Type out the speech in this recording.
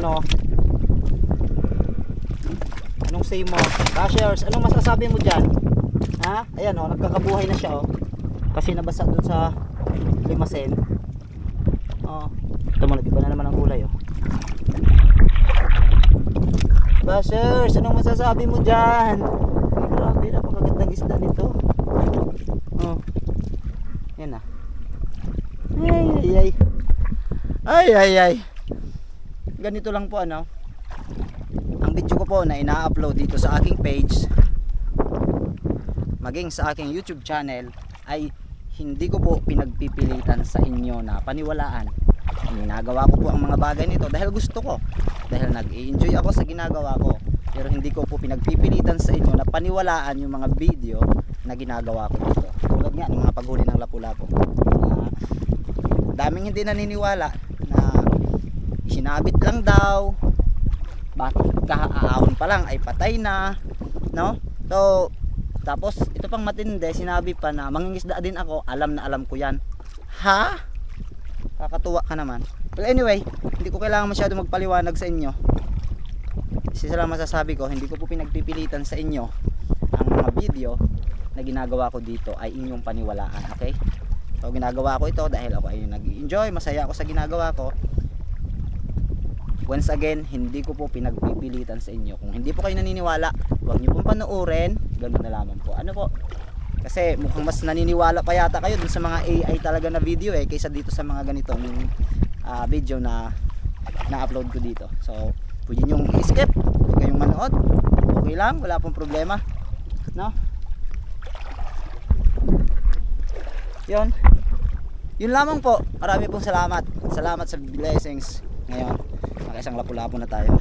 ano. Anong say mo? Bashers, anong masasabi mo dyan? Ha? Ayan o, nagkakabuhay na siya o. Kasi nabasa dun sa limasen. O, ito mo, nag-iba na naman ang kulay o. Bashers, anong masasabi mo dyan? Ay, grabe, napakagandang isda nito. O, yan na. Ay. Ganito lang po ano. Ang video ko po na ina-upload dito sa aking page, maging sa aking YouTube channel, ay hindi ko po pinagpipilitan sa inyo na paniwalaan. Ginagawa ko po ang mga bagay nito dahil gusto ko, dahil nag-i-enjoy ako sa ginagawa ko. Pero hindi ko po pinagpipilitan sa inyo na paniwalaan yung mga video na ginagawa ko dito. Tulad nga ng mga paghuli ng lapu-lapu. Daming hindi naniniwala na sinabit lang daw, bakit kahaahon pa lang ay patay na, no? So tapos ito pang matindi, sinabi pa na mangingisda din ako, alam na alam ko yan. Ha? Kakatuwa ka naman. But anyway, hindi ko kailangan masyado magpaliwanag sa inyo. Isa lang masasabi ko, hindi ko po pinagpipilitan sa inyo ang mga video na ginagawa ko dito ay inyong paniwalaan, okay? So ginagawa ko ito dahil ako ay nag-enjoy, masaya ako sa ginagawa ko. Once again, hindi ko po pinagpipilitan sa inyo. Kung hindi po kayo naniniwala, huwag niyo pong panoorin. Ganun na lamang po. Ano po? Kasi mukhang mas naniniwala pa yata kayo dun sa mga AI talaga na video kaysa dito sa mga ganitong video na na-upload ko dito. So pwede nyo i-skip, huwag kayong manood, okay lang, wala pong problema, no? Yun lamang po. Marami pong salamat sa blessings. Ngayon nakaisang lapu-lapu na tayo.